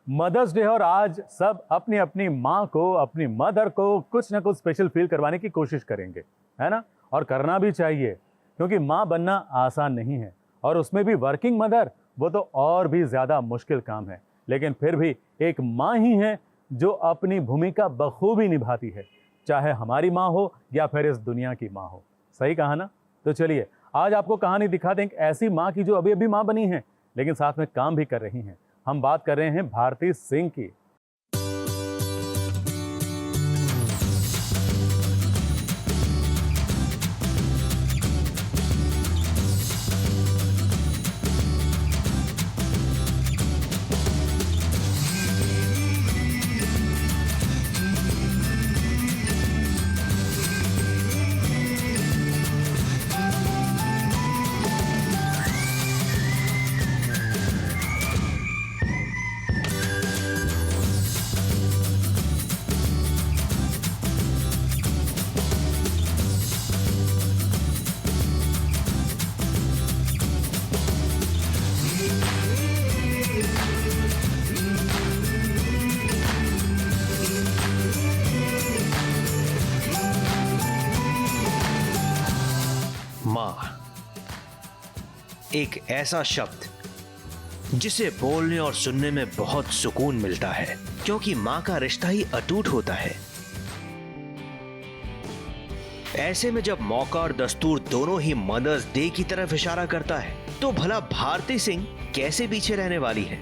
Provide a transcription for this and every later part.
Mother's day और आज सब अपनी अपनी माँ को, अपनी मदर को कुछ ना कुछ स्पेशल फील करवाने की कोशिश करेंगे, है ना। और करना भी चाहिए, क्योंकि माँ बनना आसान नहीं है, और उसमें भी वर्किंग मदर, वो तो और भी ज़्यादा मुश्किल काम है। लेकिन फिर भी एक माँ ही है जो अपनी भूमिका बखूबी निभाती है, चाहे हमारी माँ हो या फिर इस दुनिया की माँ हो। सही कहा ना। तो चलिए आज आपको कहानी दिखा दें एक ऐसी माँ की जो अभी अभी माँ बनी है, लेकिन साथ में काम भी कर रही हैं। हम बात कर रहे हैं भारती सिंह की। माँ, एक ऐसा शब्द जिसे बोलने और सुनने में बहुत सुकून मिलता है, क्योंकि माँ का रिश्ता ही अटूट होता है। ऐसे में जब मौका और दस्तूर दोनों ही मदर्स डे की तरफ इशारा करता है, तो भला भारती सिंह कैसे पीछे रहने वाली है।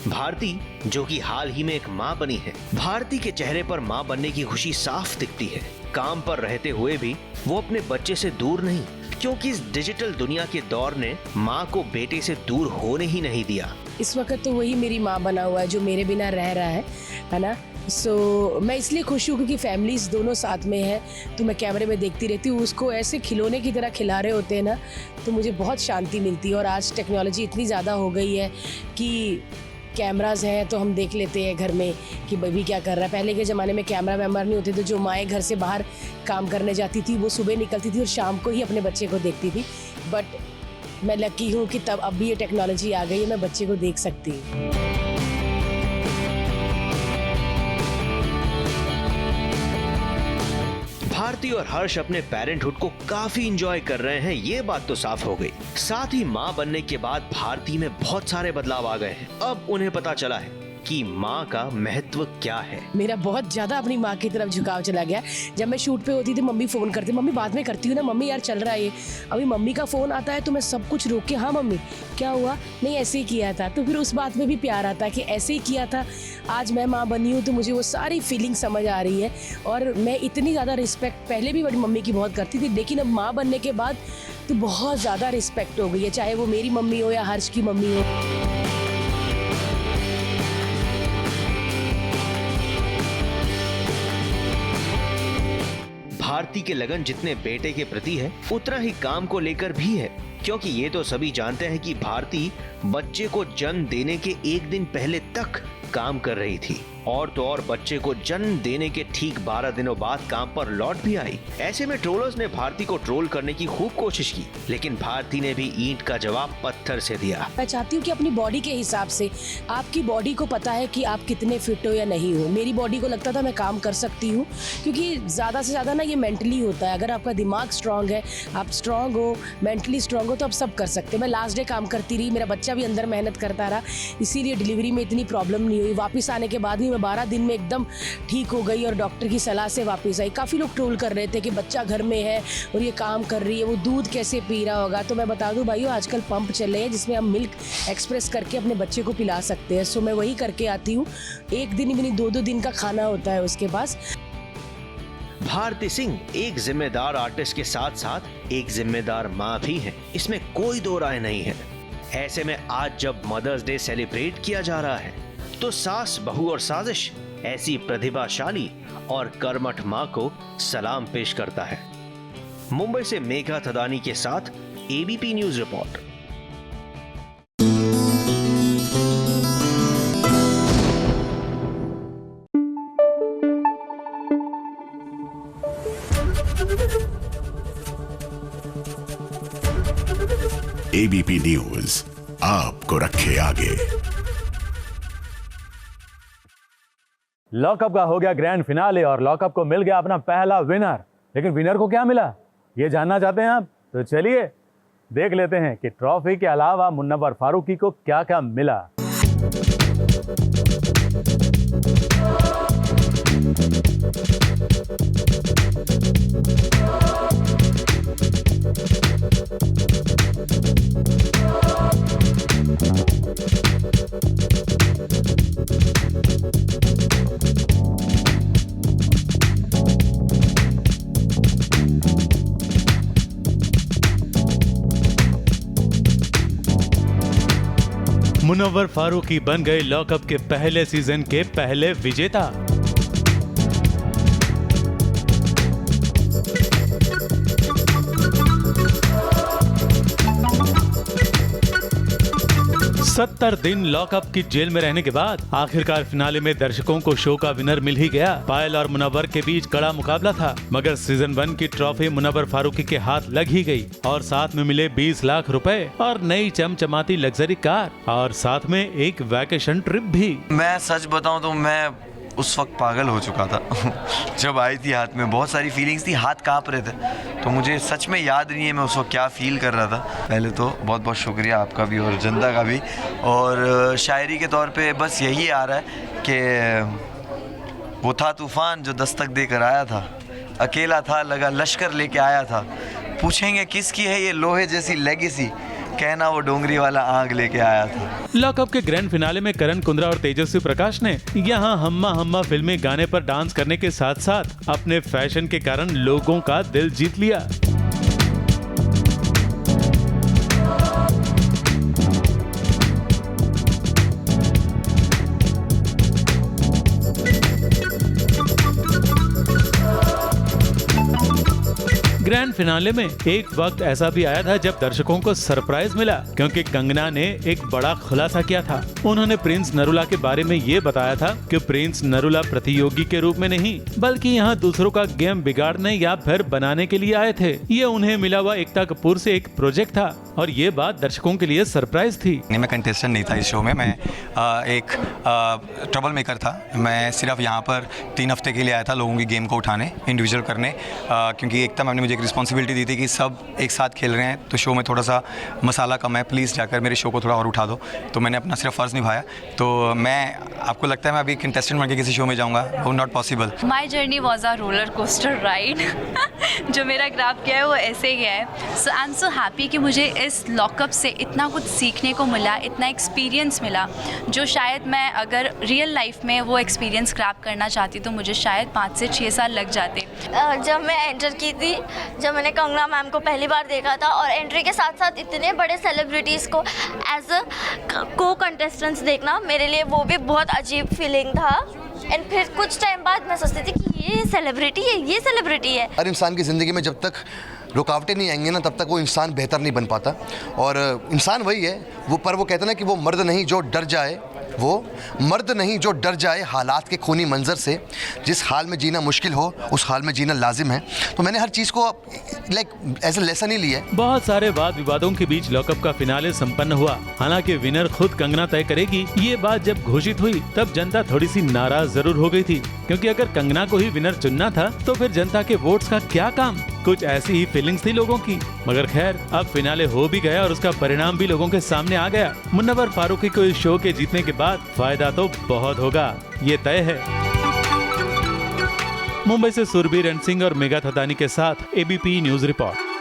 भारती, जो कि हाल ही में एक माँ बनी है, भारती के चेहरे पर माँ बनने की खुशी साफ दिखती है। काम पर रहते हुए भी वो अपने बच्चे से दूर नहीं, क्योंकि इस डिजिटल दुनिया के दौर ने माँ को बेटे से दूर होने ही नहीं दिया। इस वक्त तो वही मेरी माँ बना हुआ है जो मेरे बिना रह रहा है ना। सो मैं इसलिए खुश हूँ क्योंकि फैमिलीज दोनों साथ में है, तो मैं कैमरे में देखती रहती हूँ, उसको ऐसे खिलौने की तरह खिला रहे होते हैं ना, तो मुझे बहुत शांति मिलती है। और आज टेक्नोलॉजी इतनी ज़्यादा हो गई है कि कैमराज हैं तो हम देख लेते हैं घर में कि बेबी क्या कर रहा है। पहले के ज़माने में कैमरा वैमरा नहीं होते थे, जो माएँ घर से बाहर काम करने जाती थी वो सुबह निकलती थी और शाम को ही अपने बच्चे को देखती थी। बट मैं लकी हूँ कि तब अब भी ये टेक्नोलॉजी आ गई है, मैं बच्चे को देख सकती हूँ। भारती और हर्ष अपने पेरेंटहुड को काफी एंजॉय कर रहे हैं, ये बात तो साफ हो गई। साथ ही माँ बनने के बाद भारती में बहुत सारे बदलाव आ गए हैं। अब उन्हें पता चला है कि माँ का महत्व क्या है। मेरा बहुत ज्यादा अपनी माँ की तरफ झुकाव चला गया। जब मैं शूट पे होती थी मम्मी फोन करती, मम्मी बाद में करती हूँ ना, मम्मी यार चल रहा है ये, अभी मम्मी का फोन आता है तो मैं सब कुछ रोक के, हाँ मम्मी क्या हुआ, नहीं ऐसे ही किया था। तो फिर उस बात में भी प्यार आता है कि ऐसे ही किया था। आज मैं माँ बनी हूँ तो मुझे वो सारी फीलिंग समझ आ रही है, और मैं इतनी ज़्यादा रिस्पेक्ट पहले भी बड़ी मम्मी की बहुत करती थी, लेकिन अब माँ बनने के बाद तो बहुत ज़्यादा रिस्पेक्ट हो गई है, चाहे वो मेरी मम्मी हो या हर्ष की मम्मी हो। भारती के लगन जितने बेटे के प्रति है, उतना ही काम को लेकर भी है, क्योंकि ये तो सभी जानते हैं कि भारती बच्चे को जन्म देने के एक दिन पहले तक काम कर रही थी, और तो और बच्चे को जन्म देने के ठीक 12 दिनों बाद काम पर लौट भी आई। ऐसे में ट्रोलर्स ने भारती को ट्रोल करने की खूब कोशिश की, लेकिन भारती ने भी ईंट का जवाब पत्थर से दिया। मैं चाहती हूँ कि अपनी बॉडी के हिसाब से, आपकी बॉडी को पता है कि आप कितने फिट हो या नहीं हो। मेरी बॉडी को लगता था मैं काम कर सकती हूँ, क्योंकि ज़्यादा से ज़्यादा ना ये मेंटली होता है। अगर आपका दिमाग स्ट्रांग है, आप स्ट्रांग हो, मेंटली स्ट्रांग हो, तो आप सब कर सकते हैं। मैं लास्ट डे काम करती रही, मेरा बच्चा भी अंदर मेहनत करता रहा, इसीलिए डिलीवरी में इतनी प्रॉब्लम नहीं हुई। वापस आने के बाद भी मैं 12 दिन में एकदम ठीक हो गई और डॉक्टर की सलाह से वापस आई। काफ़ी लोग ट्रोल कर रहे थे कि बच्चा घर में है और ये काम कर रही है, वो दूध कैसे पी रहा होगा। तो मैं बता दूं भाइयों, आजकल पंप चले हैं जिसमें हम मिल्क एक्सप्रेस करके अपने बच्चे को पिला सकते हैं। सो मैं वही करके आती हूँ। एक दिन ही नहीं, 2-2 दिन का खाना होता है उसके पास। भारती सिंह एक जिम्मेदार आर्टिस्ट के साथ साथ एक जिम्मेदार माँ भी है, इसमें कोई दो राय नहीं है। ऐसे में आज जब मदर्स डे सेलिब्रेट किया जा रहा है, तो सास, बहू और साजिश ऐसी प्रतिभाशाली और कर्मठ माँ को सलाम पेश करता है। मुंबई से मेघा थदानी के साथ ABP news report. ABP news आपको रखे आगे। लॉकअप का हो गया ग्रैंड फिनाले और लॉकअप को मिल गया अपना पहला विनर। लेकिन विनर को क्या मिला, ये जानना चाहते हैं आप? तो चलिए देख लेते हैं कि ट्रॉफी के अलावा मुनव्वर फारूकी को क्या क्या मिला। मुनव्वर फारूकी बन गए लॉकअप के पहले सीजन के पहले विजेता। सत्तर दिन लॉकअप की जेल में रहने के बाद आखिरकार फिनाले में दर्शकों को शो का विनर मिल ही गया। पायल और मुनव्वर के बीच कड़ा मुकाबला था, मगर सीजन 1 की ट्रॉफी मुनव्वर फारूकी के हाथ लग ही गई और साथ में मिले 20 लाख रुपए और नई चमचमाती लग्जरी कार और साथ में एक वैकेशन ट्रिप भी। मैं सच बताऊं तो मैं उस वक्त पागल हो चुका था जब आई थी हाथ में, बहुत सारी फीलिंग्स थी, हाथ कांप रहे थे, तो मुझे सच में याद नहीं है मैं उस वक्त क्या फील कर रहा था। पहले तो बहुत बहुत शुक्रिया आपका भी और जनता का भी। और शायरी के तौर पे बस यही आ रहा है कि वो था तूफान जो दस्तक देकर आया था, अकेला था लगा लश्कर लेके आया था, पूछेंगे किसकी है ये लोहे जैसी लेगेसी, कहना वो डोंगरी वाला आग लेके आया था। लॉकअप के ग्रैंड फिनाले में करण कुंद्रा और तेजस्वी प्रकाश ने यहाँ हम्मा हम्मा फिल्मी गाने पर डांस करने के साथ साथ अपने फैशन के कारण लोगों का दिल जीत लिया। ग्रैंड फिनाले में एक वक्त ऐसा भी आया था जब दर्शकों को सरप्राइज मिला, क्योंकि कंगना ने एक बड़ा खुलासा किया था। उन्होंने प्रिंस नरूला के बारे में ये बताया था कि प्रिंस नरूला प्रतियोगी के रूप में नहीं बल्कि यहाँ दूसरों का गेम बिगाड़ने या फिर बनाने के लिए आए थे। ये उन्हें मिला हुआ एकता कपूर से एक प्रोजेक्ट था और ये बात दर्शकों के लिए सरप्राइज थी। मैं कंटेस्टेंट नहीं था इस शो में, मैं एक ट्रबल मेकर था। मैं सिर्फ यहाँ पर 3 हफ्ते के लिए आया था लोगों की गेम को उठाने, इंडिविजुअल करने, क्योंकि एकता मैम ने मुझे एक रिस्पॉन्सिबिलिटी दी थी कि सब एक साथ खेल रहे हैं तो शो में थोड़ा सा मसाला कम है, प्लीज़ जाकर मेरे शो को थोड़ा और उठा दो। तो मैंने अपना सिर्फ फ़र्ज़ निभाया। तो मैं, आपको लगता है मैं अभी कंटेस्टेंट बन के किसी शो में जाऊँगा? वो not possible. My journey was a roller coaster ride जो मेरा ग्राफ गया है वो ऐसे ही है। सो आई एम सो हैप्पी कि मुझे इस लॉकअप से इतना कुछ सीखने को मिला, इतना एक्सपीरियंस मिला, जो शायद मैं अगर रियल लाइफ में वो एक्सपीरियंस ग्रैब करना चाहती तो मुझे शायद 5 से 6 साल लग जाते। जब मैं एंटर की थी, जब मैंने कंगना मैम को पहली बार देखा था और एंट्री के साथ साथ इतने बड़े सेलिब्रिटीज़ को एज अ को कंटेस्टेंट्स देखना मेरे लिए वो भी बहुत अजीब फीलिंग था। एंड फिर कुछ टाइम बाद मैं सोचती थी कि ये सेलिब्रिटी है, ये सेलिब्रिटी है। हर इंसान की ज़िंदगी में जब तक रुकावटें नहीं आएंगी ना तब तक वो इंसान बेहतर नहीं बन पाता। और इंसान वही है वो, पर वो कहते हैं ना कि वो मर्द नहीं जो डर जाए, वो मर्द नहीं जो डर जाए हालात के खूनी मंजर से। जिस हाल में जीना मुश्किल हो उस हाल में जीना लाजिम है। तो मैंने हर चीज़ को लाइक एज ए लेसन ही लिया है। बहुत सारे वाद विवादों के बीच लॉकअप का फिनाले संपन्न हुआ। हालांकि विनर खुद कंगना तय करेगी, ये बात जब घोषित हुई तब जनता थोड़ी सी नाराज जरूर हो गई थी, क्योंकि अगर कंगना को ही विनर चुनना था तो फिर जनता के वोट्स का क्या काम। कुछ ऐसी ही फीलिंग्स थी लोगों की। मगर खैर, अब फिनाले हो भी गया और उसका परिणाम भी लोगों के सामने आ गया। मुनव्वर फारूकी को इस शो के जीतने के बाद फायदा तो बहुत होगा, ये तय है। मुंबई से सुरभि रण सिंह और मेघा थदानी के साथ ABP news report.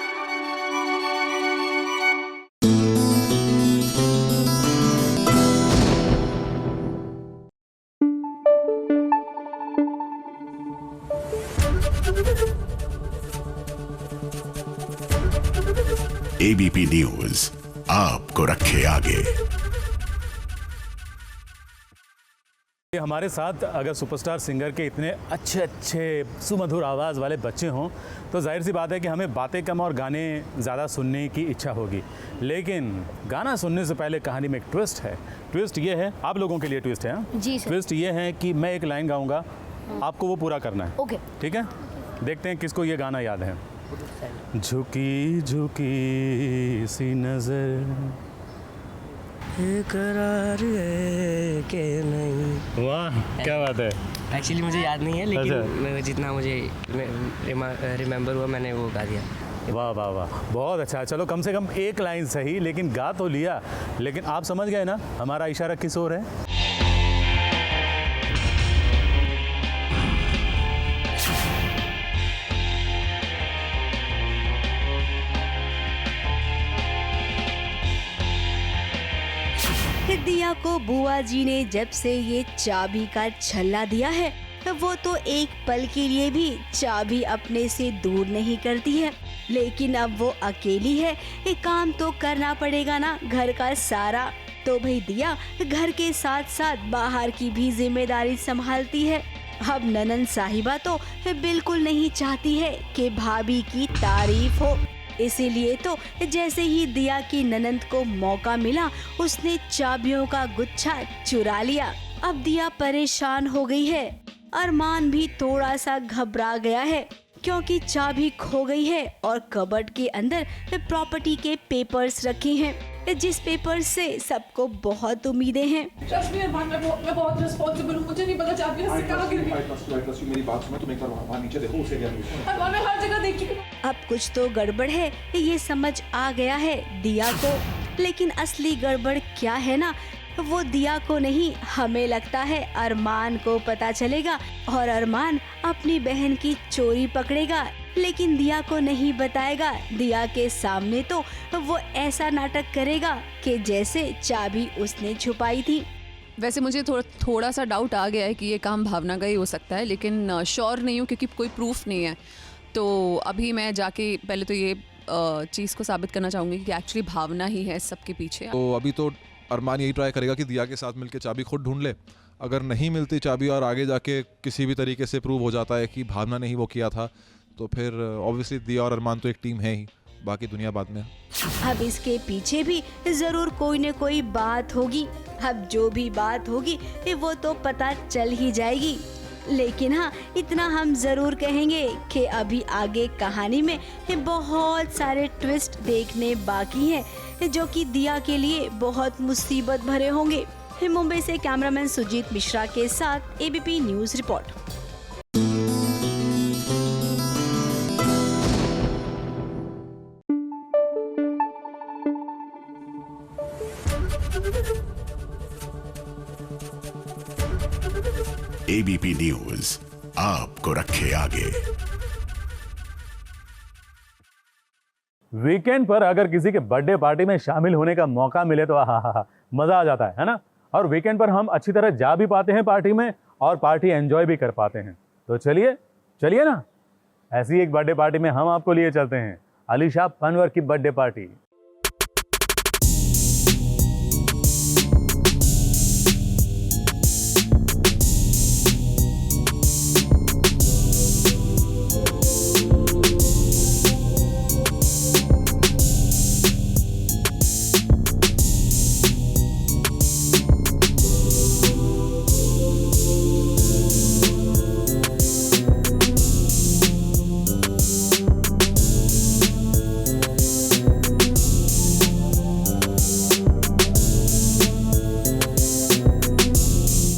ABP news आपको रखे आगे। हमारे साथ अगर सुपरस्टार सिंगर के इतने अच्छे अच्छे सुमधुर आवाज़ वाले बच्चे हों तो जाहिर सी बात है कि हमें बातें कम और गाने ज़्यादा सुनने की इच्छा होगी। लेकिन गाना सुनने से पहले कहानी में एक ट्विस्ट है। ट्विस्ट ये है, आप लोगों के लिए ट्विस्ट है। जी सर। ट्विस्ट ये है कि मैं एक लाइन गाऊंगा, आपको वो पूरा करना है। ओके। ठीक है, देखते हैं किसको ये गाना याद है। झुकी झुकी सी नजर, करार है के नहीं, हूँ। वाह क्या बात है। एक्चुअली मुझे याद नहीं है, लेकिन अच्छा। मैं जितना मुझे रिमेम्बर हुआ मैंने वो गा दिया। वाह वाह वाह, बहुत अच्छा। चलो कम से कम एक लाइन सही, लेकिन गा तो लिया। लेकिन आप समझ गए ना हमारा इशारा किस ओर है? दिया को बुआ जी ने जब से ये चाबी का छल्ला दिया है, वो तो एक पल के लिए भी चाबी अपने से दूर नहीं करती है। लेकिन अब वो अकेली है, एक काम तो करना पड़ेगा ना घर का सारा। तो भाई दिया घर के साथ साथ बाहर की भी जिम्मेदारी संभालती है। अब ननंद साहिबा तो बिल्कुल नहीं चाहती है कि भाभी की तारीफ हो, इसीलिए तो जैसे ही दिया की ननंद को मौका मिला उसने चाबियों का गुच्छा चुरा लिया। अब दिया परेशान हो गई है। अरमान भी थोड़ा सा घबरा गया है क्योंकि चाबी खो गई है और कबर्ड के अंदर प्रॉपर्टी के पेपर्स रखे हैं, जिस पेपर से सबको बहुत उम्मीदें हैं। मैं बहुत रिस्पॉन्सिबल हूँ, मुझे नहीं पता चाबी कहाँ गिर गई। मेरी बात सुनो, तुम एक बार वहाँ नीचे देखो, उसे मैं हर जगह देखी। अब कुछ तो गड़बड़ है ये समझ आ गया है दिया को, लेकिन असली गड़बड़ क्या है ना, वो दिया को नहीं, हमें लगता है अरमान को पता चलेगा और अरमान अपनी बहन की चोरी पकड़ेगा, लेकिन दिया को नहीं बताएगा। दिया के सामने तो वो ऐसा नाटक करेगा कि जैसे चाबी उसने छुपाई थी। वैसे मुझे थोड़ा सा डाउट आ गया है कि ये काम भावना का ही हो सकता है, लेकिन श्योर नहीं हूँ क्योंकि कोई प्रूफ नहीं है। तो अभी मैं जाके पहले तो ये चीज़ को साबित करना चाहूँगी कि एक्चुअली भावना ही है सबके पीछे। तो अभी तो अरमान यही ट्राई करेगा कि दिया के साथ मिलकर चाबी खुद ढूंढ ले। अगर नहीं मिलती चाबी और आगे जाके किसी भी तरीके से प्रूव हो जाता है कि भावना ने ही वो किया था, तो फिर ऑब्वियसली दिया और अरमान तो एक टीम है ही, बाकी दुनिया बाद में। अब इसके पीछे भी जरूर कोई न कोई बात होगी। अब जो भी बात होगी वो तो पता चल ही जाएगी। लेकिन हाँ, इतना हम जरूर कहेंगे कि अभी आगे कहानी में बहुत सारे ट्विस्ट देखने बाकी हैं, जो कि दिया के लिए बहुत मुसीबत भरे होंगे। मुंबई से कैमरामैन सुजीत मिश्रा के साथ ABP news report. ABP news आपको रखे आगे। वीकेंड पर अगर किसी के बर्थडे पार्टी में शामिल होने का मौका मिले तो मजा आ जाता है ना। और वीकेंड पर हम अच्छी तरह जा भी पाते हैं पार्टी में और पार्टी एंजॉय भी कर पाते हैं। तो चलिए ना, ऐसी एक बर्थडे पार्टी में हम आपको लिए चलते हैं, अलीशा पनवर की बर्थडे पार्टी।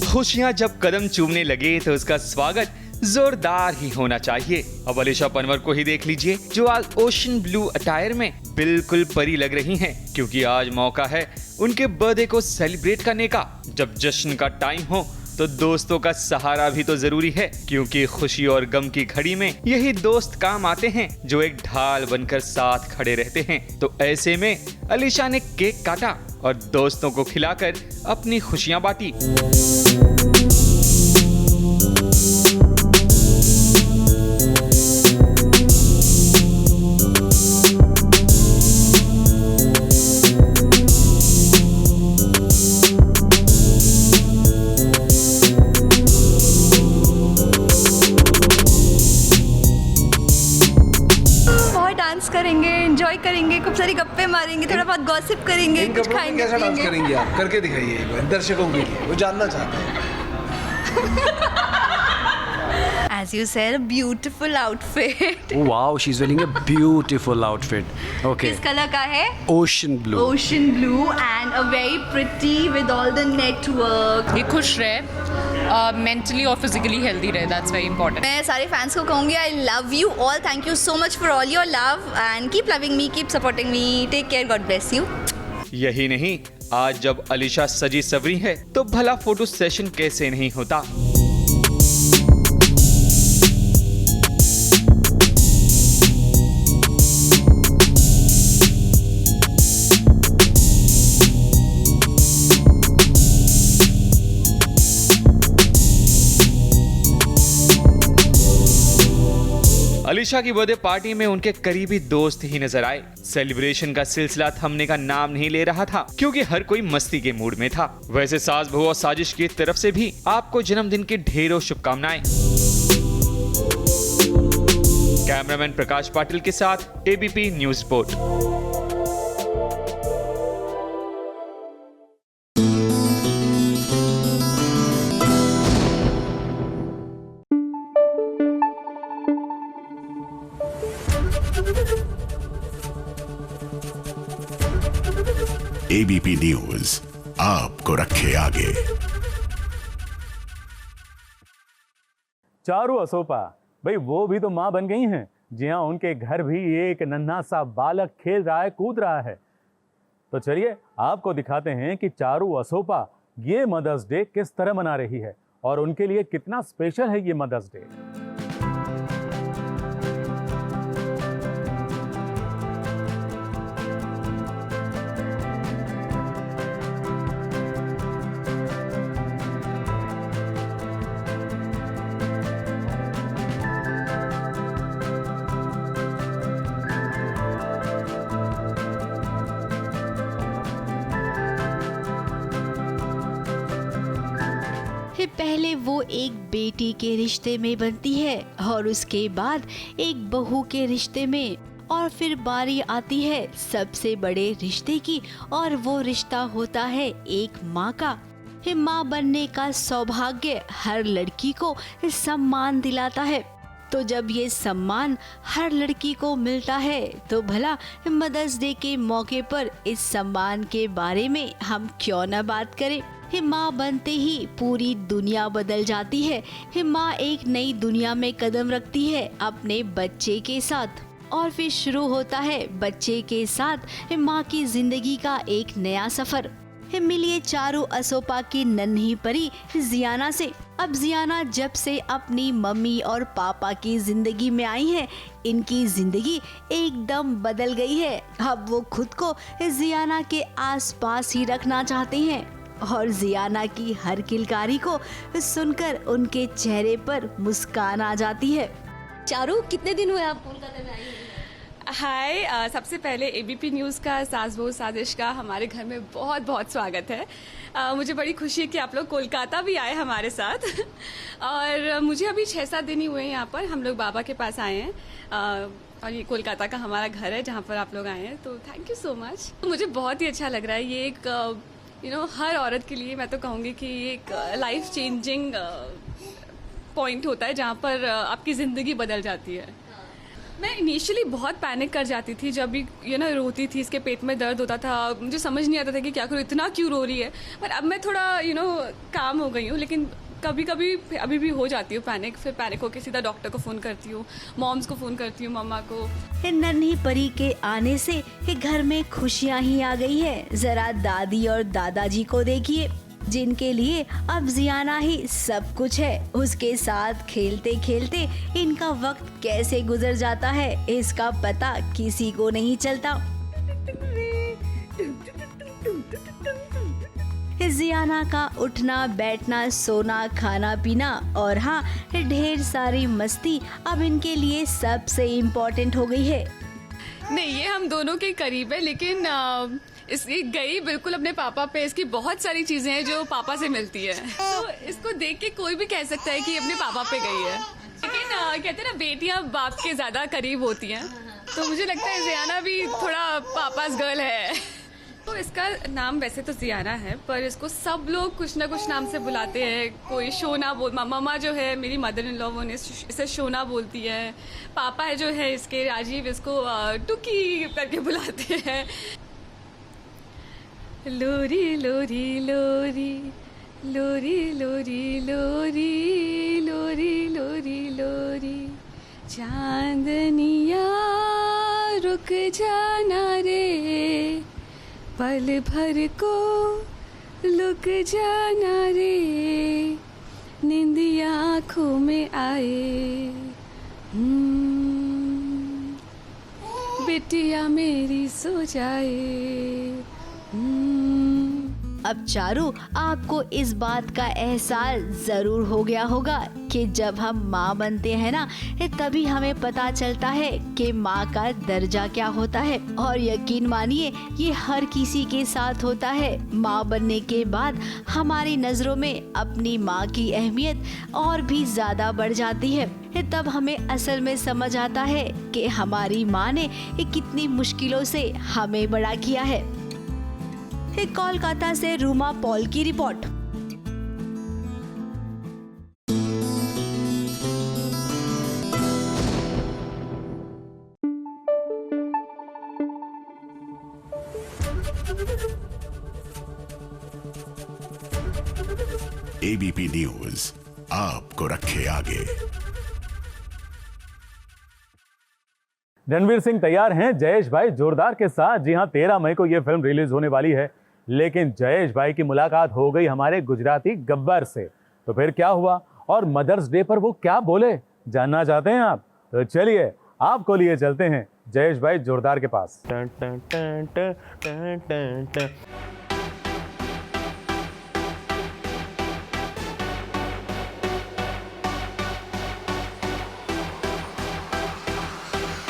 खुशियां जब कदम चूमने लगे तो उसका स्वागत जोरदार ही होना चाहिए। अब अलीशा पनवर को ही देख लीजिए, जो आज ओशन ब्लू अटायर में बिल्कुल परी लग रही हैं, क्योंकि आज मौका है उनके बर्थडे को सेलिब्रेट करने का। जब जश्न का टाइम हो तो दोस्तों का सहारा भी तो जरूरी है, क्योंकि खुशी और गम की घड़ी में यही दोस्त काम आते हैं जो एक ढाल बनकर साथ खड़े रहते हैं। तो ऐसे में अलीशा ने केक काटा और दोस्तों को खिलाकर अपनी खुशियां बांटी। करेंगे, एंजॉय करेंगे, खूब सारी गप्पे मारेंगे, थोड़ा बहुत गॉसिप करेंगे, कुछ खाएंगे। कैसा डांस करेंगी आप? करके दिखाइए एक बार दर्शकों के लिए, वो जानना चाहते हैं। As you said, a beautiful outfit. Oh wow, she's wearing a beautiful outfit. Okay. किस कलर का है? Ocean blue. Ocean blue and a very pretty with all the network. ये खुश रहे मेंटली और फिजिकली हेल्दी रहे, दैट्स वेरी इंपॉर्टेंट। मैं सारे फैंस को कहूँगी I love you all, thank you so much for all your love and keep loving me, keep supporting me, take care, God bless you. यही नहीं, आज जब अलीशा सजी सवरी है तो भला फोटो सेशन कैसे नहीं होता। अलीशा की बर्थडे पार्टी में उनके करीबी दोस्त ही नजर आए। सेलिब्रेशन का सिलसिला थमने का नाम नहीं ले रहा था क्योंकि हर कोई मस्ती के मूड में था। वैसे सास बहू और साजिश की तरफ से भी आपको जन्मदिन की ढेरों शुभकामनाएं। कैमरामैन प्रकाश पाटिल के साथ ABP news report. ABP news आपको रखे आगे। चारू असोपा, भाई वो भी तो मां बन गई हैं। जी हाँ, उनके घर भी एक नन्हा सा बालक खेल रहा है, कूद रहा है। तो चलिए आपको दिखाते हैं कि चारू असोपा ये मदर्स डे किस तरह मना रही है और उनके लिए कितना स्पेशल है ये मदर्स डे। पहले वो एक बेटी के रिश्ते में बनती है और उसके बाद एक बहू के रिश्ते में, और फिर बारी आती है सबसे बड़े रिश्ते की, और वो रिश्ता होता है एक माँ का। माँ बनने का सौभाग्य हर लड़की को सम्मान दिलाता है। तो जब ये सम्मान हर लड़की को मिलता है तो भला मदर्स डे के मौके पर इस सम्मान के बारे में हम क्यों न बात करें। माँ बनते ही पूरी दुनिया बदल जाती है। माँ एक नई दुनिया में कदम रखती है अपने बच्चे के साथ, और फिर शुरू होता है बच्चे के साथ माँ की जिंदगी का एक नया सफर। मिलिए चारू असोपा की नन्ही परी जियाना से। अब जियाना जब से अपनी मम्मी और पापा की जिंदगी में आई है, इनकी जिंदगी एकदम बदल गई है। अब वो खुद को जियाना के आसपास ही रखना चाहते हैं, और जियाना की हर किलकारी को सुनकर उनके चेहरे पर मुस्कान आ जाती है। चारू, कितने दिन हुए आप कोलकाता में आई हैं? हाय, सबसे पहले एबीपी न्यूज़ का सास बहू साजिश का हमारे घर में बहुत बहुत स्वागत है। मुझे बड़ी खुशी है कि आप लोग कोलकाता भी आए हमारे साथ। और मुझे अभी 6-7 दिन ही हुए हैं यहाँ पर। हम लोग बाबा के पास आए हैं, और ये कोलकाता का हमारा घर है जहाँ पर आप लोग आए हैं, तो थैंक यू सो मच। मुझे बहुत ही अच्छा लग रहा है। ये एक हर औरत के लिए मैं तो कहूँगी कि ये एक लाइफ चेंजिंग पॉइंट होता है जहाँ पर आपकी ज़िंदगी बदल जाती है। मैं इनिशियली बहुत पैनिक कर जाती थी जब भी रोती थी, इसके पेट में दर्द होता था, मुझे समझ नहीं आता था कि क्या करूँ, इतना क्यों रो रही है। पर अब मैं थोड़ा काम हो गई हूँ, लेकिन कभी कभी अभी भी हो जाती हूँ पैनिक। फिर पैनिक होकर सीधा डॉक्टर को फ़ोन करती हूँ, मॉम्स को फ़ोन करती हूँ, मम्मा को। नन्ही परी के आने से घर में खुशियाँ ही आ गई है। जरा दादी और दादाजी को देखिए, जिनके लिए अब जियाना ही सब कुछ है। उसके साथ खेलते खेलते इनका वक्त कैसे गुजर जाता है इसका पता किसी को नहीं चलता। जियाना का उठना बैठना, सोना, खाना पीना और हाँ ढेर सारी मस्ती अब इनके लिए सबसे इम्पोर्टेंट हो गई है। नहीं, ये हम दोनों के करीब है, लेकिन इसकी गई बिल्कुल अपने पापा पे। इसकी बहुत सारी चीजें हैं जो पापा से मिलती है, तो इसको देख के कोई भी कह सकता है कि अपने पापा पे गई है। लेकिन कहते हैं ना, बेटियां बाप के ज्यादा करीब होती हैं, तो मुझे लगता है जियाना भी थोड़ा पापास गर्ल है। तो इसका नाम वैसे तो जियाना है, पर इसको सब लोग कुछ ना कुछ नाम से बुलाते हैं। कोई शोना मम्मा जो है मेरी मदर इन लॉ, वो इसे शोना बोलती है। पापा है जो है इसके राजीव, इसको टुकी करके बुलाते हैं। लोरी लोरी लोरी लोरी लोरी लोरी लोरी लोरी लोरी चांदनिया रुक जाना रे, पल भर को लुक जाना रे, निंदिया आँखों में आए, बिटिया मेरी सो जाए। अब चारू, आपको इस बात का एहसास ज़रूर हो गया होगा कि जब हम माँ बनते हैं ना, तभी हमें पता चलता है कि माँ का दर्जा क्या होता है। और यकीन मानिए, ये हर किसी के साथ होता है। माँ बनने के बाद हमारी नज़रों में अपनी माँ की अहमियत और भी ज़्यादा बढ़ जाती है। तब हमें असल में समझ आता है कि हमारी माँ ने कितनी मुश्किलों से हमें बड़ा किया है। कोलकाता से रूमा पॉल की रिपोर्ट। एबीपी न्यूज आपको रखे आगे। रणवीर सिंह तैयार हैं जयेश भाई जोरदार के साथ। जी हाँ, 13 मई को यह फिल्म रिलीज होने वाली है, लेकिन जयेश भाई की मुलाकात हो गई हमारे गुजराती गब्बर से। तो फिर क्या हुआ और मदर्स डे पर वो क्या बोले, जानना चाहते हैं आप? तो चलिए आपको लिए चलते हैं जयेश भाई जोरदार के पास।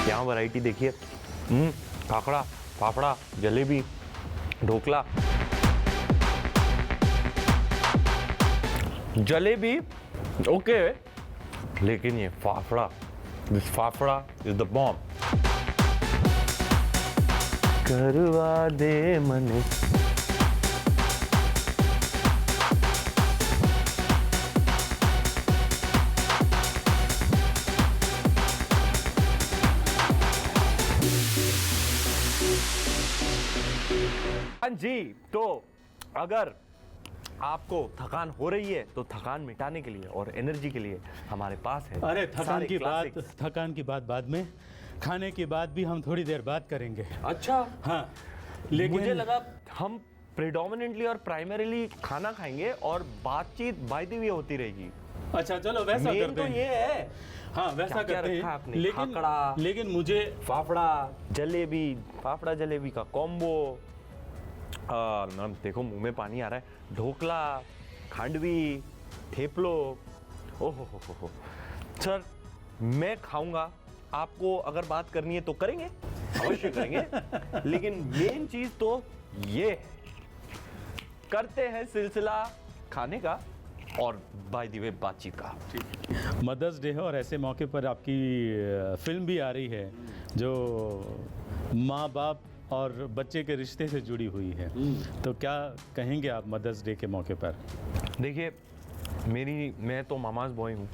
यहाँ वैरायटी देखिए, खाखड़ा, फाफड़ा, जलेबी, ढोकला। जलेबी ओके, लेकिन ये fafda, this fafda is the bomb. करवा दे मने जी। तो अगर आपको थकान हो रही है तो थकान मिटाने के लिए और एनर्जी के लिए हमारे पास है। अरे थकान की बात बाद में, खाने की बात भी हम थोड़ी देर बाद करेंगे। अच्छा हाँ, लेकिन मुझे लगा हम प्रेडोमिनेंटली और प्राइमरीली खाना खाएंगे और बातचीत बाय द वे होती रहेगी। अच्छा चलो वैसा करते हैं। तो ये है, हाँ वैसा करते हैं। आपने लेकिन मुझे फाफड़ा जलेबी, फाफड़ा जलेबी का कॉम्बो, देखो मुंह में पानी आ रहा है। ढोकला, खांडवी, थेपलो, ओहो हो। सर मैं खाऊंगा, आपको अगर बात करनी है तो करेंगे, अवश्य करेंगे। लेकिन मेन चीज तो ये है, करते हैं सिलसिला खाने का और बाय द वे बातचीत का। मदर्स डे है और ऐसे मौके पर आपकी फिल्म भी आ रही है जो माँ बाप और बच्चे के रिश्ते से जुड़ी हुई है। तो क्या कहेंगे आप मदर्स डे के मौके पर? देखिए मैं तो मामाज बॉय हूँ।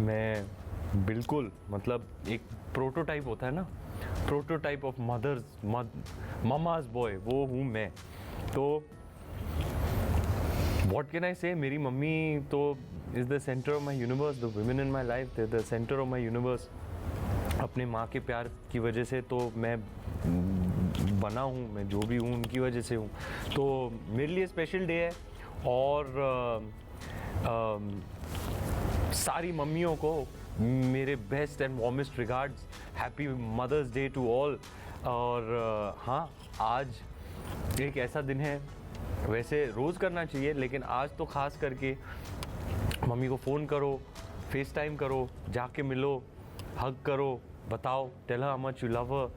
मैं बिल्कुल मतलब एक प्रोटोटाइप होता है ना, प्रोटोटाइप ऑफ मामाज बॉय, वो हूँ मैं। तो व्हाट कैन आई से, मेरी मम्मी तो is the centre of my universe, the women in my life the centre of my universe. अपने माँ के प्यार की वजह से तो मैं बना हूँ, मैं जो भी हूँ उनकी वजह से हूँ। तो मेरे लिए स्पेशल डे है और सारी मम्मियों को मेरे best and warmest regards, happy mother's day to all. और हाँ, आज एक ऐसा दिन है, वैसे रोज़ करना चाहिए लेकिन आज तो ख़ास करके मम्मी को फ़ोन करो, फेस टाइम करो, जाके मिलो, हग करो, बताओ, tell her how much you love her,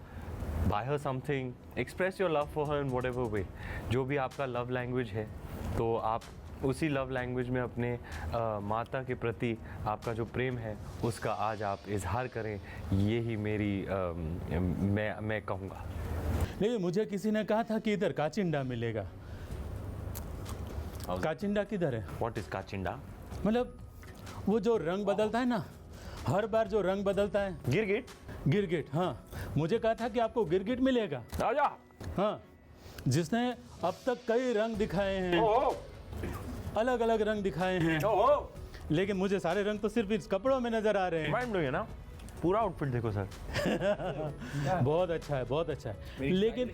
buy her something, express your love for her in whatever way। जो भी आपका लव लैंग्वेज है तो आप उसी लव लैंग्वेज में अपने माता के प्रति आपका जो प्रेम है उसका आज आप इजहार करें, ये ही मेरी मैं कहूँगा। नहीं, मुझे किसी ने कहा था कि इधर काचिंडा मिलेगा। काचिंडा किधर है? What is काचिंडा? मतलब वो जो रंग बदलता है ना, हर बार जो रंग बदलता है। गिरगिट, हाँ। मुझे कहा था कि आपको गिरगिट मिलेगा। राजा, हाँ, जिसने अब तक कई रंग दिखाए हैं। अलग अलग रंग दिखाए हैं, लेकिन मुझे सारे रंग तो सिर्फ इस कपड़ों में नजर आ रहे हैं। माइंड ब्लोइंग है ना, पूरा आउटफिट देखो सर। बहुत अच्छा है, बहुत अच्छा है। लेकिन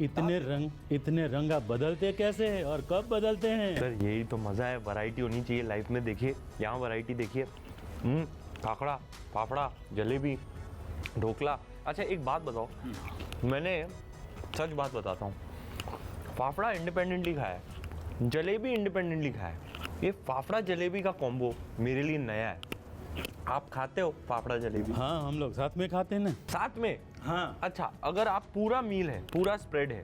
इतने रंग आप बदलते कैसे हैं और कब बदलते हैं? सर यही तो मज़ा है, वैरायटी होनी चाहिए लाइफ में। देखिए यहाँ वैरायटी देखिए, खाखड़ा, फाफड़ा, जलेबी, ढोकला। अच्छा एक बात बताओ, मैंने सच बात बताता हूँ, फाफड़ा इंडिपेंडेंटली खाया है, जलेबी इंडिपेंडेंटली खाया है। ये फाफड़ा जलेबी का कॉम्बो मेरे लिए नया है। आप खाते हो फाफड़ा जलेबी? हाँ, हम लोग साथ में खाते हैं ना। साथ में? हाँ। अच्छा, अगर आप पूरा मील है, पूरा स्प्रेड है,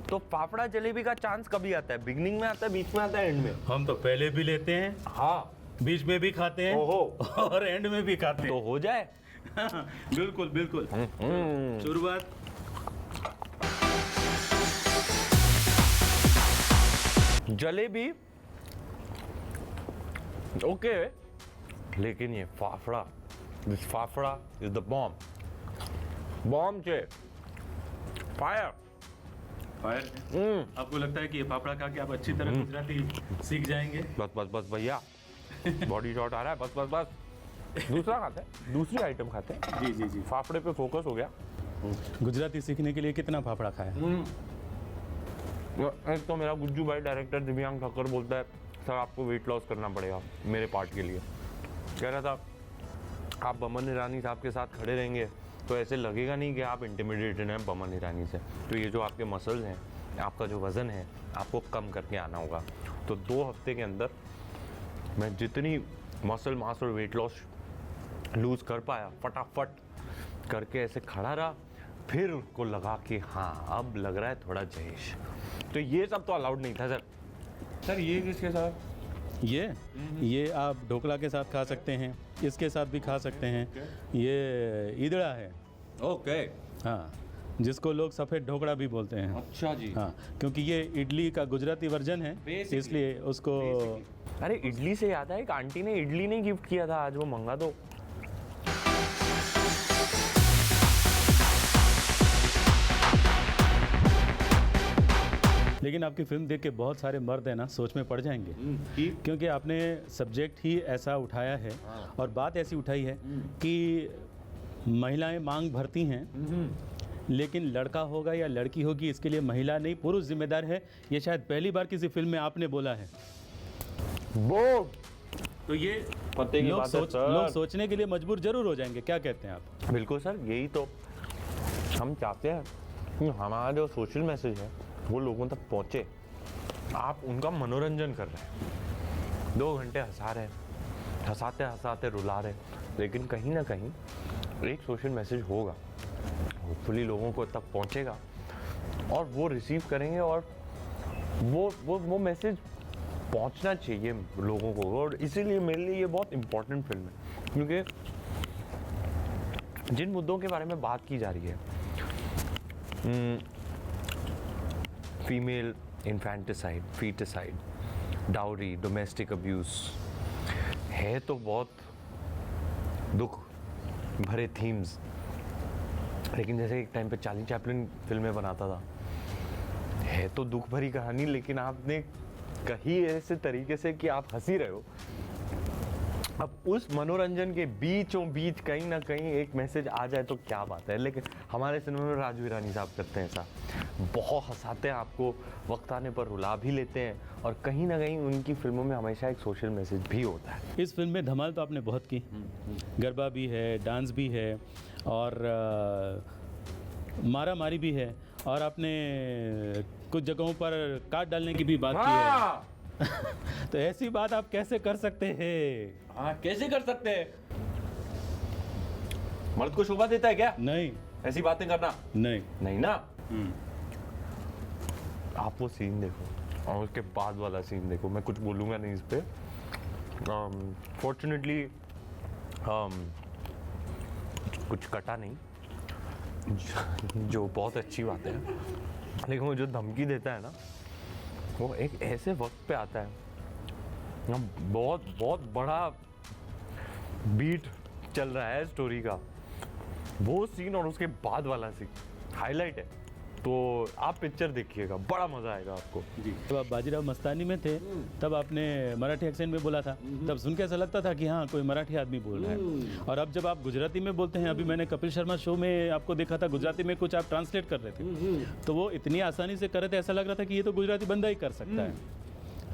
तो फाफड़ा जलेबी का चांस कभी आता है? बिगनिंग में आता है, बीच में आता है, एंड में? हम तो पहले भी लेते हैं, हाँ, बीच में भी खाते हैं, और एंड में भी खाते हैं। तो हो जाए। बिल्कुल बिल्कुल। शुरुआत। जलेबी ओके, लेकिन ये fafda, this fafda is the bomb चे फायर। आपको लगता है कि ये फाफड़ा खा के आप अच्छी तरह गुजराती सीख जाएंगे? बस बस बस भैया, बॉडी शॉट आ रहा है, बस बस बस। दूसरा खाते हैं, दूसरी आइटम खाते हैं। जी जी जी। फाफड़े पे फोकस हो गया। गुजराती सीखने के लिए कितना फाफड़ा खाया? एक तो मेरा गुज्जू भाई डायरेक्टर दिव्यांग ठाकुर बोलता है सर आपको वेट लॉस करना पड़ेगा मेरे पार्ट के लिए। कह रहा था आप बमन ईरानी साहब के साथ खड़े रहेंगे तो ऐसे लगेगा नहीं कि आप इंटिमिडेटेड हैं बमन ईरानी से। तो ये जो आपके मसल्स हैं, आपका जो वज़न है, आपको कम करके आना होगा। तो 2 हफ्ते के अंदर मैं जितनी मसल मास और वेट लॉस लूज़ कर पाया, फटाफट करके ऐसे खड़ा रहा, फिर उसको लगा कि हाँ अब लग रहा है थोड़ा जयेश। तो ये सब तो अलाउड नहीं था सर। सर ये किसके साथ? ये आप ढोकला के साथ खा सकते हैं, इसके साथ भी खा सकते हैं। ये ईदड़ा है। ओके। हाँ, जिसको लोग सफ़ेद ढोकड़ा भी बोलते हैं। अच्छा जी। हाँ, क्योंकि ये इडली का गुजराती वर्जन है, इसलिए उसको। अरे इडली से याद है, एक आंटी ने इडली नहीं गिफ्ट किया था, आज वो मंगा दो। लेकिन आपकी फिल्म देख के बहुत सारे मर्द है ना सोच में पड़ जाएंगे, क्योंकि आपने सब्जेक्ट ही ऐसा उठाया है और बात ऐसी उठाई है कि महिलाएं मांग भरती हैं, लेकिन लड़का होगा या लड़की होगी इसके लिए महिला नहीं पुरुष जिम्मेदार है। ये शायद पहली बार किसी फिल्म में आपने बोला है। वो तो ये लोग सोचने के लिए मजबूर जरूर हो जाएंगे। क्या कहते हैं आप? बिल्कुल सर, यही तो हम चाहते हैं कि हमारा जो सोशल मैसेज है वो लोगों तक पहुँचे। आप उनका मनोरंजन कर रहे हैं, 2 घंटे हंसा रहे हैं, हंसाते हंसाते रुला रहे हैं, लेकिन कहीं ना कहीं एक सोशल मैसेज होगा, होपफुली लोगों को तक पहुँचेगा और वो रिसीव करेंगे और वो मैसेज पहुँचना चाहिए लोगों को। और इसीलिए मेरे लिए ये बहुत इम्पोर्टेंट फिल्म है, क्योंकि जिन मुद्दों के बारे में बात की जा रही है, female infanticide, foeticide, dowry, domestic abuse, है तो बहुत दुख भरे थीम्स। लेकिन जैसे एक टाइम पे चार्ली चैपलिन फिल्में बनाता था, है तो दुख भरी कहानी, लेकिन आपने कही ऐसे तरीके से कि आप हंसी रहे हो। अब उस मनोरंजन के बीचों बीच कहीं ना कहीं एक मैसेज आ जाए तो क्या बात है। लेकिन हमारे सिनेमा में राजू ईरानी साहब करते हैं ऐसा, बहुत हंसाते हैं आपको, वक्त आने पर रुला भी लेते हैं, और कहीं ना कहीं उनकी फिल्मों में हमेशा एक सोशल मैसेज भी होता है। इस फिल्म में धमाल तो आपने बहुत की, गरबा भी है, डांस भी है और मारा मारी भी है, और आपने कुछ जगहों पर काट डालने की भी बात की है। तो ऐसी बात आप कैसे कर सकते हैं? हाँ, कैसे कर सकते हैं? मर्द को शोभा देता है क्या? नहीं, ऐसी बातें करना नहीं ना। आप वो सीन देखो और उसके बाद वाला सीन देखो, मैं कुछ बोलूँगा नहीं इस पे। फॉर्चुनेटली कुछ कटा नहीं, जो बहुत अच्छी बात है। लेकिन वो जो धमकी देता है ना, वो एक ऐसे वक्त पे आता है, बहुत बहुत बड़ा बीट चल रहा है स्टोरी का, वो सीन और उसके बाद वाला सीन हाईलाइट है। तो आप पिक्चर देखिएगा, बड़ा मजा आएगा आपको। जी, जब आप बाजीराव मस्तानी में थे तब आपने मराठी एक्सेंट में बोला था, तब सुन के ऐसा लगता था कि हाँ कोई मराठी आदमी बोल रहा है। और अब जब आप गुजराती में बोलते हैं, अभी मैंने कपिल शर्मा शो में आपको देखा था, गुजराती में कुछ आप ट्रांसलेट कर रहे थे, तो वो इतनी आसानी से कर रहे थे, ऐसा लग रहा था कि ये तो गुजराती बंदा ही कर सकता है।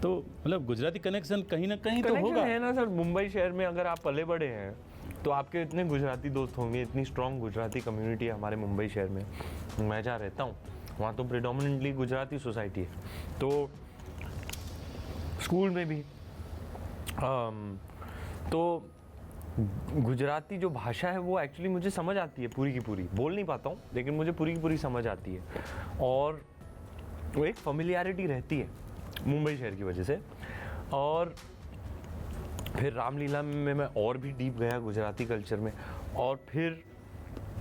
तो मतलब गुजराती कनेक्शन कहीं ना कहीं तो होगा, है ना सर। मुंबई शहर में अगर आप पले बड़े हैं तो आपके इतने गुजराती दोस्त होंगे, इतनी स्ट्रॉन्ग गुजराती कम्युनिटी है हमारे मुंबई शहर में। मैं जहाँ रहता हूँ वहाँ तो प्रिडोमिनेंटली गुजराती सोसाइटी है, तो स्कूल में भी तो गुजराती जो भाषा है वो एक्चुअली मुझे समझ आती है पूरी की पूरी। बोल नहीं पाता हूँ लेकिन मुझे पूरी की पूरी समझ आती है, और वो एक फेमिलियरिटी रहती है मुंबई शहर की वजह से। और फिर रामलीला में मैं और भी डीप गया गुजराती कल्चर में, और फिर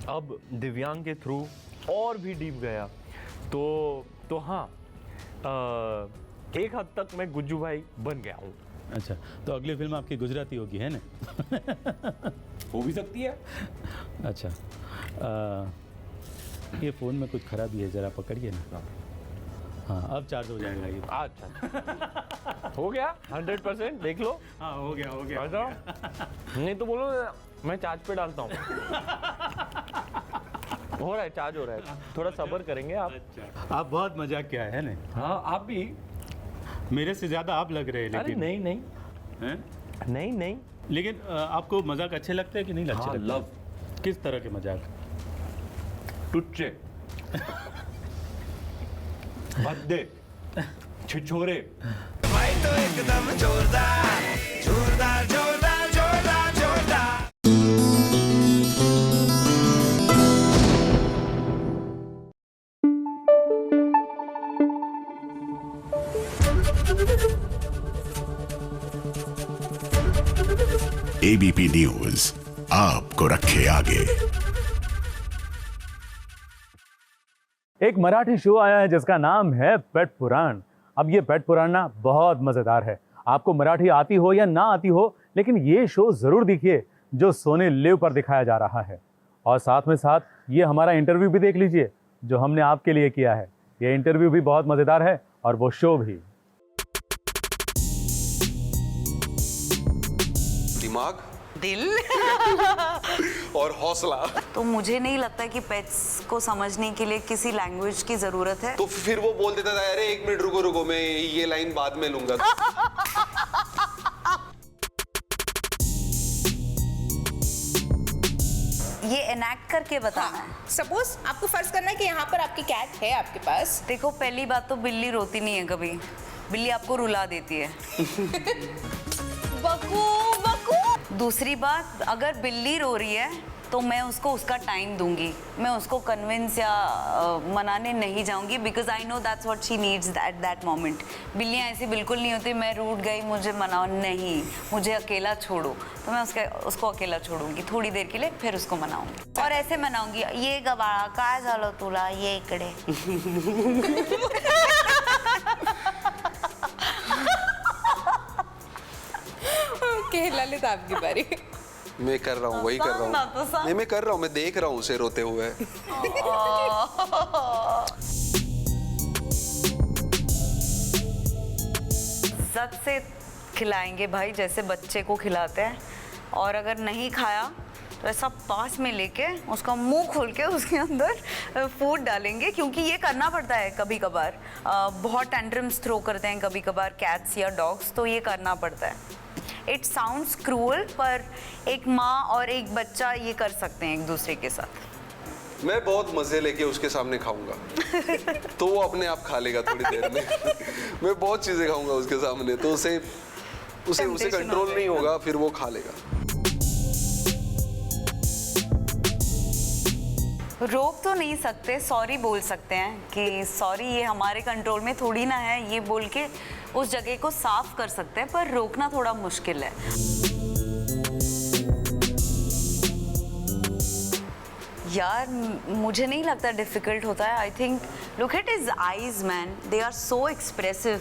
अब दिव्यांग के थ्रू और भी डीप गया। तो हाँ, एक हद तक मैं गुज्जू भाई बन गया हूँ। अच्छा, तो अगली फिल्म आपकी गुजराती होगी, है ना? हो भी सकती है। अच्छा, ये फ़ोन में कुछ खराबी है, ज़रा पकड़िए ना। हाँ, अब चार्ज हो जाएगा ये। अच्छा हो गया 100%, देख लो। हाँ हो गया नहीं तो बोलो मैं चार्ज पे डालता हूँ। हो रहा है, चार्ज हो रहा है, थोड़ा सब्र करेंगे आप। अच्छा, आप बहुत मजाक किया है ना? हाँ आप भी, मेरे से ज़्यादा आप लग रहे हैं। अरे लेकिन नहीं नहीं नहीं, लेकिन आपको मजाक अच्छे लगते हैं कि नहीं अच्छे हाँ, लगते? लव। किस तरह के मजाक? टुच्चे, भद्दे, छिछोरे। भाई तो एकदम जोरदार जोरदार जोरदार जोरदार जोरदार। एबीपी न्यूज आपको रखे आगे। एक मराठी शो आया है जिसका नाम है पेट पुराण। अब ये पेट पुराण ना बहुत मज़ेदार है। आपको मराठी आती हो या ना आती हो, लेकिन ये शो ज़रूर देखिए जो सोनी लिव पर दिखाया जा रहा है। और साथ में साथ ये हमारा इंटरव्यू भी देख लीजिए जो हमने आपके लिए किया है। ये इंटरव्यू भी बहुत मज़ेदार है और वो शो भी। दिमाग, दिल और हौसला। तो मुझे नहीं लगता कि पेट्स को समझने के लिए किसी लैंग्वेज की जरूरत है। तो फिर वो बोल देता था, अरे 1 मिनट रुको रुको, मैं ये लाइन बाद में लूंगा। ये एनैक्ट करके बताना है। सपोज आपको फर्ज करना है कि यहाँ पर आपकी कैट है आपके पास। देखो, पहली बात तो बिल्ली रोती नहीं है कभी, बिल्ली आपको रुला देती है। बकू बकू। दूसरी बात, अगर बिल्ली रो रही है तो मैं उसको उसका टाइम दूंगी, मैं उसको कन्विंस या मनाने नहीं जाऊंगी, because I know that's what she needs at that moment. बिल्लियाँ ऐसी बिल्कुल नहीं होती, मैं रूठ गई मुझे मनाओ, नहीं, मुझे अकेला छोड़ो, तो मैं उसको अकेला छोड़ूंगी थोड़ी देर के लिए, फिर उसको मनाऊंगी। और ऐसे मनाऊंगी, ये गबाळा काय झालं तुला, ये इकडे। ओके, ललित आपकी बारी। मैं कर रहा हूँ, वही कर रहा हूँ। नहीं, मैं कर रहा हूँ, मैं देख रहा हूँ उसे रोते हुए। सच से खिलाएंगे भाई, जैसे बच्चे को खिलाते हैं, और अगर नहीं खाया तो ऐसा पास में लेके उसका मुंह खोल के उसके अंदर फूड डालेंगे, क्योंकि ये करना पड़ता है कभी कभार। बहुत टेंट्रम्स थ्रो करते हैं कभी कभार कैट्स या डॉग्स, तो ये करना पड़ता है। इट साउंड्स क्रूअल, पर एक माँ और एक बच्चा ये कर सकते हैं एक दूसरे के साथ। मैं बहुत मजे लेके उसके सामने खाऊंगा, तो वो अपने आप खा लेगा थोड़ी देर में। मैं बहुत चीजें खाऊंगा उसके सामने, तो उसे कंट्रोल नहीं होगा, फिर वो खा लेगा। रोक तो नहीं सकते, सॉरी बोल सकते हैं कि सॉरी ये हमारे कंट्रोल में थोड़ी ना है, ये बोल के उस जगह को साफ कर सकते हैं, पर रोकना थोड़ा मुश्किल है। यार मुझे नहीं लगता डिफ़िकल्ट होता है. I think look at his eyes man, they are so expressive.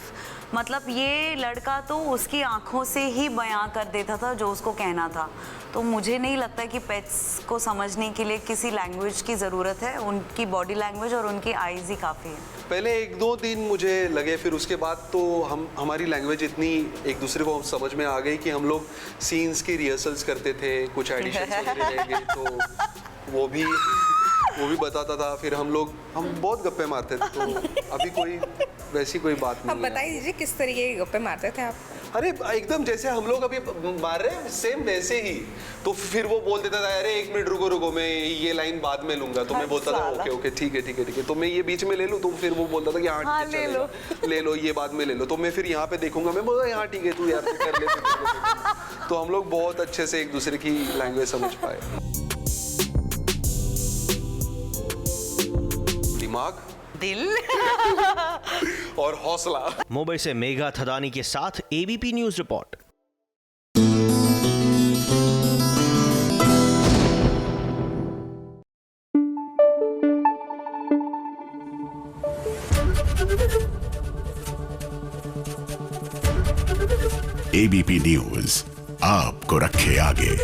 मतलब ये लड़का तो उसकी आंखों से ही बयां कर देता था जो उसको कहना था. तो मुझे नहीं लगता कि पेट्स को समझने के लिए किसी लैंग्वेज की ज़रूरत है. उनकी बॉडी लैंग्वेज और उनकी आईज ही काफ़ी है. पहले 1-2 दिन मुझे लगे, फिर उसके बाद तो हमारी लैंग्वेज इतनी एक दूसरे को समझ में आ गई कि हम लोग सीन्स की रिहर्सल्स करते थे, कुछ एडिशंस वगैरह रह गए तो वो भी बताता था. फिर हम बहुत गप्पे मारते थे. तो अभी कोई वैसी कोई बात नहीं. अब बताइए दीजिए किस तरीके के गप्पे मारते थे आप? अरे एकदम जैसे हम लोग अभी मार रहे हैं सेम वैसे ही. तो फिर वो बोल देता था अरे 1 मिनट रुको मैं ये लाइन बाद में लूंगा. तो मैं बोलता था ओके ठीक है. तो मैं ये बीच में ले लूँ. तो फिर वो बोलता था कि हाँ ले लो ये बाद में ले लो. तो मैं फिर यहाँ पे देखूंगा. मैं बोलता यहाँ ठीक है तू यार तू कर ले. तो हम लोग बहुत अच्छे से एक दूसरे की लैंग्वेज समझ पाए. दिमाग, दिल और हौसला. मुंबई से मेघा थदानी के साथ ABP news report. ABP news आपको रखे आगे.